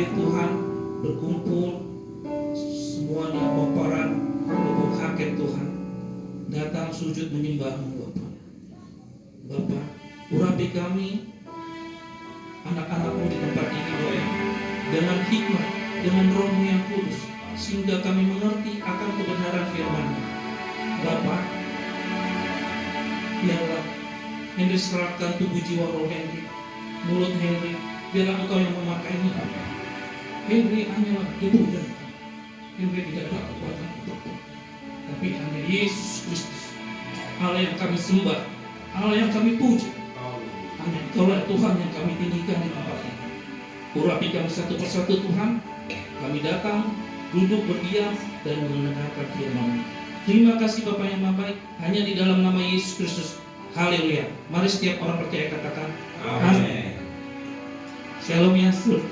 hadir Tuhan, berkumpul semuanya paparan lubuk hakim Tuhan, datang sujud menyembah-Mu Bapa. Bapa, urapi kami anak-anak-Mu di tempat ini Bapa, dengan hikmat, dengan Roh-Mu yang kudus, sehingga kami mengerti akan kebenaran firman-Mu. Bapa, biarlah Henry serahkan tubuh jiwa roh Henry, mulut Henry, biarlah Engkau yang memakainya Bapa. Henry hanyalah debu dan Henry tidak ada kekuatan apapun, tapi hanya Yesus Kristus, Allah yang kami sembah, Allah yang kami puji. Hanya Engkaulah Tuhan yang kami tinggikan di tempat ini. Urapi kami satu persatu Tuhan. Kami datang, duduk berdiam dan mendengarkan firman-Mu. Terima kasih Bapa yang Maha Baik, hanya di dalam nama Yesus Kristus. Haleluya. Mari setiap orang percaya katakan amin. Shalom ya saudara.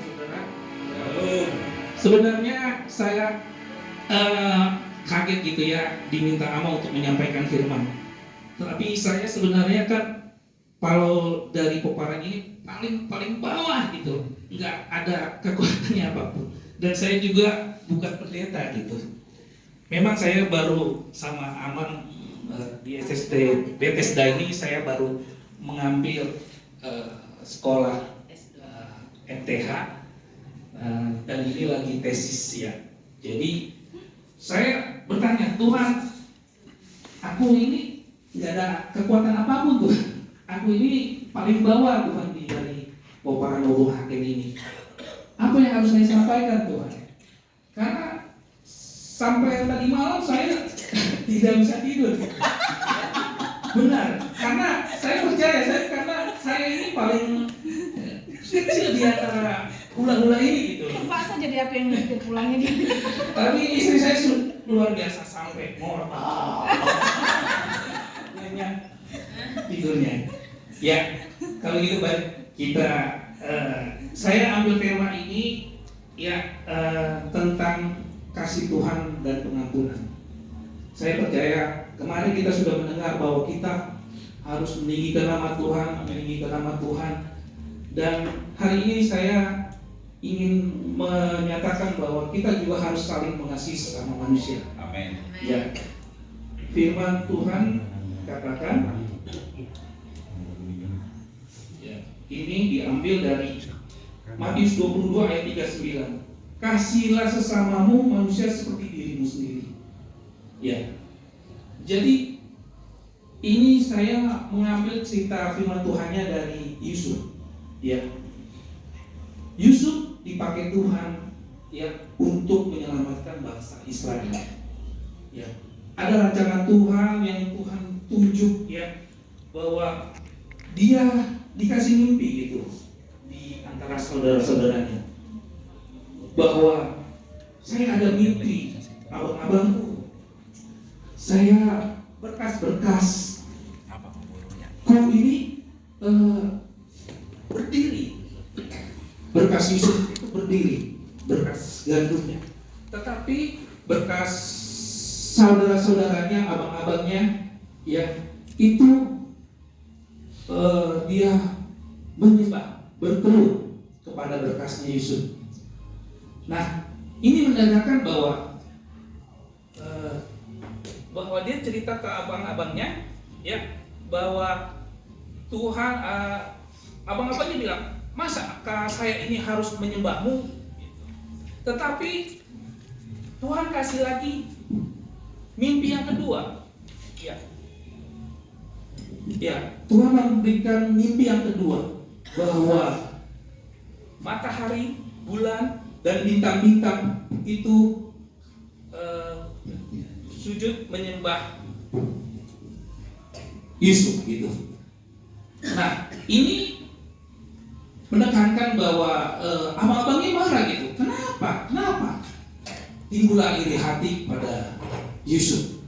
Sebenarnya saya kaget gitu ya, diminta Ama untuk menyampaikan firman. Tapi saya sebenarnya kan kalau dari peparan ini paling bawah gitu, nggak ada kekuatannya apapun. Dan saya juga bukan pendeta gitu. Memang saya baru sama Aman di SSD Bethesda ini saya baru mengambil sekolah MTH dan ini lagi tesis ya. Jadi saya bertanya, Tuhan, aku ini nggak ada kekuatan apapun Tuhan. Aku ini paling bawah Tuhan dari peparan lubuk hakim ini. Apa yang harus saya sampaikan Tuhan? Karena sampai tadi malam saya tidak bisa tidur. Benar, karena saya percaya, karena saya ini paling kecil di antara ular-ular ini gitu. Masa jadi apa yang ngerti pulangnya gitu? Tapi istri saya luar biasa sampai ngorok. Nyenyak tidurnya. Ya, kalau gitu baik kita. Saya ambil tema ini ya tentang kasih Tuhan dan pengampunan. Saya percaya kemarin kita sudah mendengar bahwa kita harus meninggikan nama Tuhan, dan hari ini saya ingin menyatakan bahwa kita juga harus saling mengasihi sesama manusia. Amin. Ya, firman Tuhan katakan, ya, ini diambil dari Matius 22 ayat 39. Kasihilah sesamamu manusia seperti dirimu sendiri. Ya. Jadi ini saya mengambil cerita firman Tuhannya dari Yusuf. Ya. Yusuf dipakai Tuhan ya untuk menyelamatkan bangsa Israel. Ya. Ada rancangan Tuhan yang Tuhan tunjuk ya bahwa dia dikasih mimpi gitu di antara saudara-saudaranya. Bahwa saya ada mimpi, abang-abangku, saya berkas-berkas, kau ini berdiri, berkas Yusuf itu berdiri, berkas gandumnya, tetapi berkas saudara-saudaranya, abang-abangnya, ya itu dia menyembah, berkeluh kepada berkasnya Yusuf. Nah, ini menandakan bahwa dia cerita ke abang-abangnya, ya, bahwa Tuhan, abang-abangnya bilang, masa saya ini harus menyembahmu? Tetapi Tuhan kasih lagi mimpi yang kedua, ya, Tuhan memberikan mimpi yang kedua bahwa matahari, bulan, dan bintang-bintang itu sujud menyembah Yusuf gitu. Nah, ini menekankan bahwa abang-abangnya marah gitu. Kenapa? Timbullah iri hati pada Yusuf.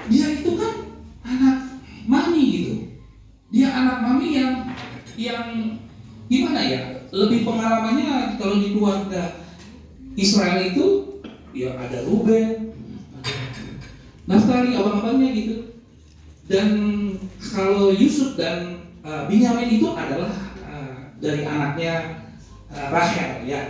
Dia itu kan anak mami gitu. Dia anak mami yang gimana ya? Lebih pengalamannya kalau di keluarga Israel itu ya ada Ruben, Naftali, abang-abangnya gitu. Dan kalau Yusuf dan Binyamin itu adalah dari anaknya Rahel ya.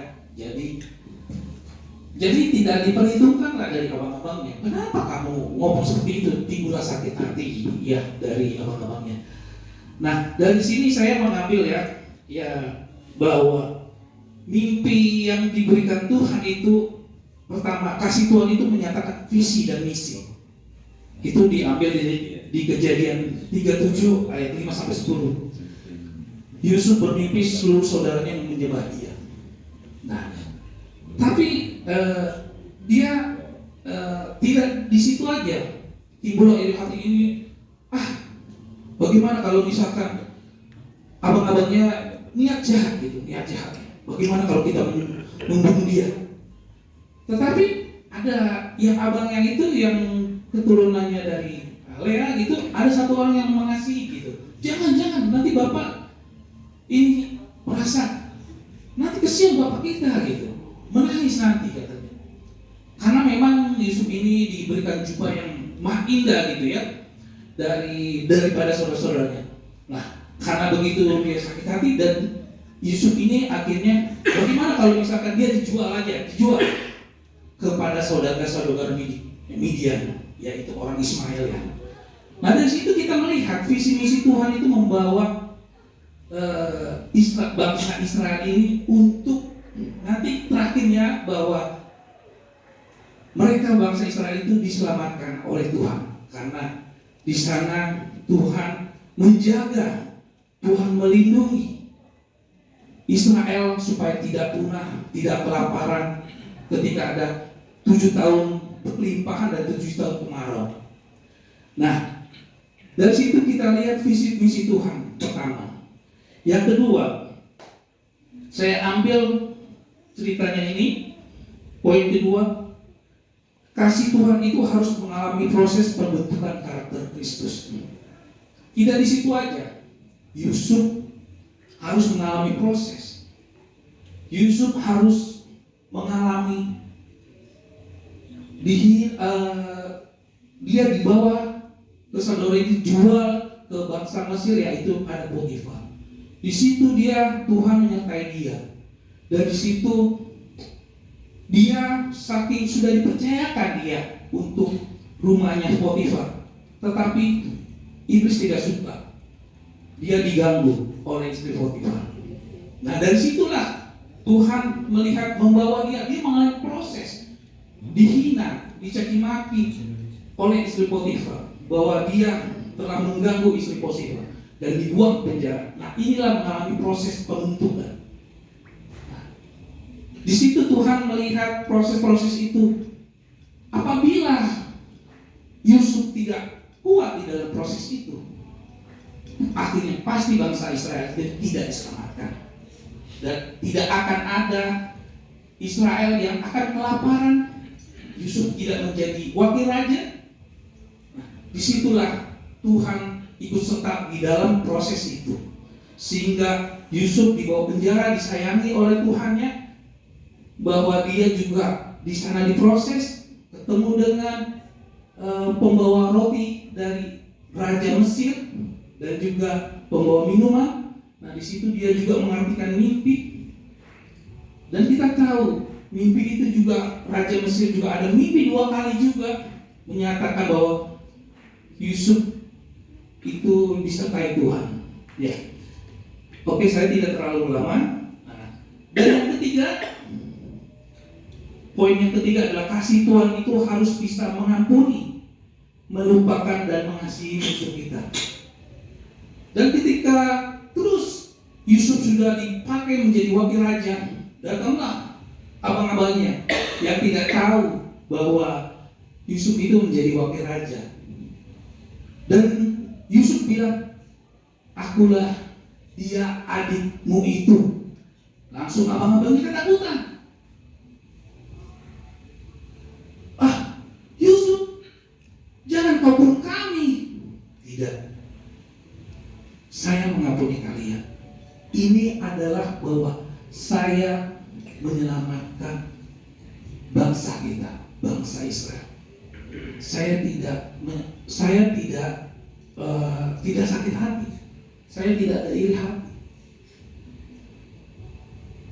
Jadi tidak diperhitungkan lah dari abang-abangnya. Kenapa kamu ngomong seperti itu? Timbullah sakit hati ya dari abang-abangnya. Nah, dari sini saya mengambil ya bahwa mimpi yang diberikan Tuhan itu pertama, kasih Tuhan itu menyatakan visi dan misi. Itu diambil di Kejadian 37 ayat 5 sampai 10. Yusuf bermimpi seluruh saudaranya yang menyembah dia. Nah, tapi dia tidak di situ aja. Timbul iri hati ini, bagaimana kalau misalkan abang-abangnya niat jahat gitu, niat jahat. Bagaimana kalau kita membunuh dia? Tetapi ada yang abang yang itu yang keturunannya dari Lea gitu, ada satu orang yang mengasihi gitu. Jangan, nanti bapak ini merasa nanti kesian bapak kita gitu, menangis nanti katanya. Karena memang Yusuf ini diberikan jubah yang indah gitu ya daripada saudara-saudaranya. Nah, karena begitu dia sakit hati dan Yusuf ini akhirnya bagaimana kalau misalkan dia dijual kepada saudara-saudara Midian, yaitu orang Ismail ya. Nah, dari situ kita melihat visi misi Tuhan itu membawa bangsa Israel ini untuk nanti terakhirnya bahwa mereka bangsa Israel itu diselamatkan oleh Tuhan karena di sana Tuhan menjaga, Tuhan melindungi Israel supaya tidak punah, tidak kelaparan ketika ada 7 tahun berlimpahan dan 7 tahun kemarau. Nah, dari situ kita lihat visi misi Tuhan pertama. Yang kedua, saya ambil ceritanya ini, poin kedua, kasih Tuhan itu harus mengalami proses pembentukan karakter Kristus. Tidak di situ aja, Yusuf harus mengalami proses. Yusuf harus mengalami dia dibawa ke saudara, dijual ke bangsa Mesir, yaitu ada Potifar. Di situ Tuhan menyertai dia, dan di situ dia saking sudah dipercayakan dia untuk rumahnya Potifar, tetapi iblis tidak suka, dia diganggu oleh istri Potifar. Nah, dari situlah Tuhan melihat membawa dia mengalami proses, dihina, dicaci maki oleh istri Potifar bahwa dia telah mengganggu istri Potifar dan dibuang penjara. Nah, inilah mengalami proses pembentukan. Nah, di situ Tuhan melihat proses-proses itu. Apabila Yusuf tidak kuat di dalam proses itu, akhirnya pasti bangsa Israel tidak diselamatkan dan tidak akan ada Israel yang akan kelaparan. Yusuf tidak menjadi wakil raja. Nah, disitulah Tuhan ikut serta di dalam proses itu, sehingga Yusuf dibawa penjara, disayangi oleh Tuhannya, bahwa dia juga di sana diproses, ketemu dengan pembawa roti dari Raja Mesir dan juga pembawa minuman. Nah, di situ dia juga mengartikan mimpi, dan kita tahu mimpi itu juga Raja Mesir juga ada mimpi 2 kali juga menyatakan bahwa Yusuf itu disertai Tuhan. Ya, oke, saya tidak terlalu lama. Nah, dan yang ketiga, poin yang ketiga adalah kasih Tuhan itu harus bisa mengampuni, melupakan dan mengasihi musuh kita. Dan ketika terus Yusuf sudah dipakai menjadi wakil raja, datanglah abang-abangnya yang tidak tahu bahwa Yusuf itu menjadi wakil raja. Dan Yusuf bilang, akulah dia adikmu itu. Langsung abang-abangnya ketakutan. Yusuf, jangan kau bunuh kami. Tidak, saya mengampuni kalian. Ini adalah bahwa saya menyelamatkan bangsa kita, bangsa Israel. Saya tidak sakit hati, saya tidak ada iri hati.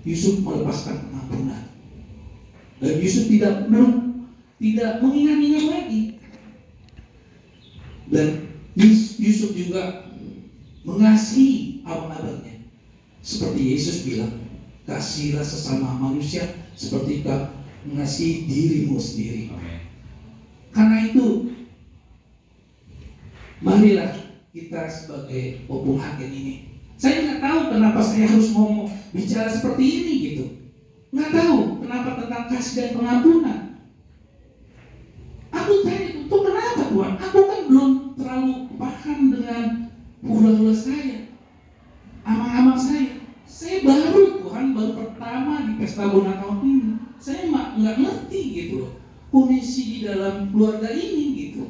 Yusuf melepaskan pengampunan. Dan Yusuf tidak mengingat-ingat lagi. Dan Yusuf juga mengasihi abang-abangnya. Seperti Yesus bilang, kasihilah sesama manusia seperti kau mengasihi dirimu sendiri. Karena itu, marilah kita sebagai opung hakim ini. Saya nggak tahu kenapa saya harus ngomong bicara seperti ini gitu. Nggak tahu kenapa tentang kasih dan pengampunan. Aku tanya itu kenapa Tuhan? Aku kan belum terlalu paham dengan hula-hula saya, amang-amang saya. Saya baru Tuhan, baru pertama di pesta bonak tahun ini. Saya nggak ngerti gitu loh kondisi di dalam keluarga ini gitu.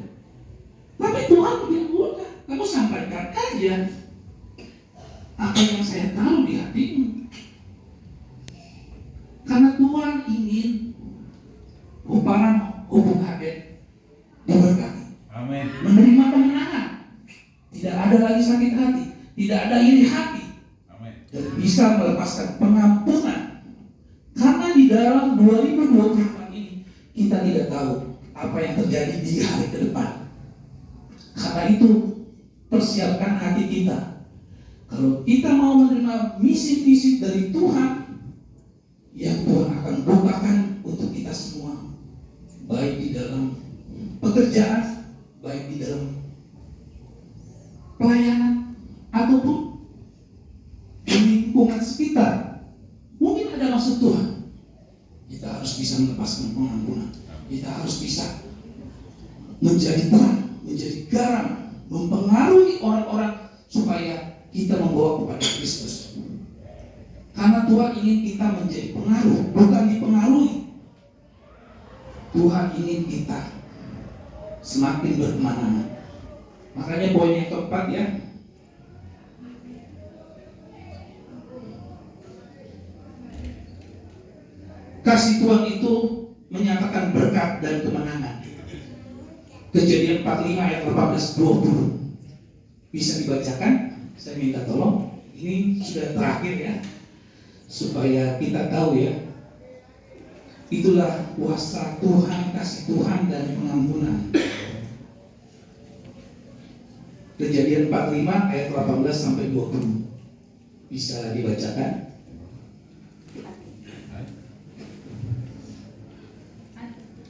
Tapi Tuhan bilang, udah, kamu sampaikan aja apa yang saya tahu di hatimu. Karena Tuhan ingin para hubung hadir diberkati. Amin. Menerima kemenangan. Tidak ada lagi sakit hati, tidak ada iri hati. Amin. Dan bisa melepaskan pengampunan. Karena di dalam 2024 ini kita tidak tahu apa yang terjadi di hari ke depan. Karena itu persiapkan hati kita. Kalau kita mau menerima misi-visi dari Tuhan, yang Tuhan akan bukakan untuk kita semua, baik di dalam pekerjaan, baik di dalam pelayanan, ataupun di lingkungan sekitar. Mungkin ada maksud Tuhan. Kita harus bisa melepaskan pengampunan. Kita harus bisa menjadi terang, menjadi garam, mempengaruhi orang-orang supaya kita membawa kepada Kristus. Karena Tuhan ingin kita menjadi pengaruh, bukan dipengaruhi. Tuhan ingin kita semakin berkemana-mana. Makanya poin yang keempat ya, kasih Tuhan itu menyatakan berkat dan kemenangan. Kejadian 45 ayat 18-20 bisa dibacakan. Saya minta tolong. Ini sudah terakhir ya, supaya kita tahu ya, itulah kuasa Tuhan, kasih Tuhan dan pengampunan. Kejadian 45 ayat 18-20 bisa dibacakan.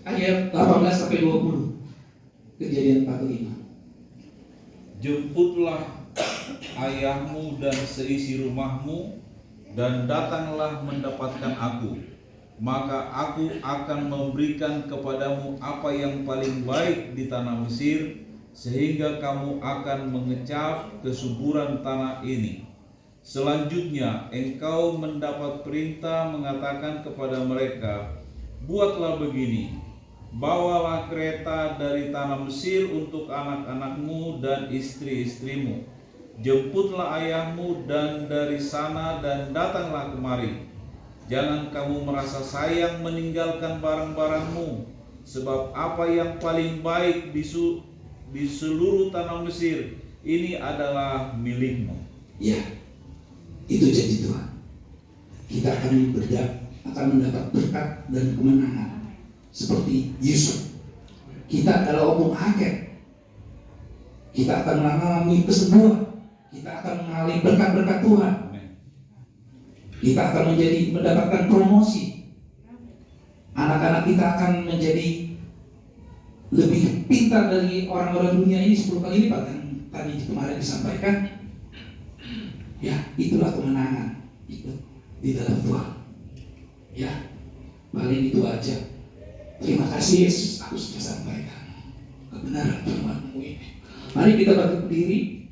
Ayat 18-20 Kejadian 45. Jemputlah ayahmu dan seisi rumahmu, dan datanglah mendapatkan aku. Maka aku akan memberikan kepadamu apa yang paling baik di tanah Mesir, sehingga kamu akan mengecap kesuburan tanah ini. Selanjutnya engkau mendapat perintah mengatakan kepada mereka, buatlah begini, bawalah kereta dari tanah Mesir untuk anak-anakmu dan istri-istrimu. Jemputlah ayahmu dan dari sana dan datanglah kemari. Jangan kamu merasa sayang meninggalkan barang-barangmu, sebab apa yang paling baik di seluruh tanah Mesir ini adalah milikmu. Ya, itu janji Tuhan. Kita akan mendapat berkat dan kemenangan seperti Yusuf. Kita adalah opung hakim. Kita akan mengalami kesembuhan. Kita akan mengalami berkat-berkat Tuhan. Kita akan mendapatkan promosi. Anak-anak kita akan menjadi lebih pintar dari orang-orang dunia ini 10 kali lipat yang tadi kemarin disampaikan. Ya, itulah kemenangan itu di dalam Tuhan. Ya, paling itu aja. Terima kasih Yesus, aku sudah sampaikan kebenaran firman-Mu ini. Mari kita bangkit berdiri.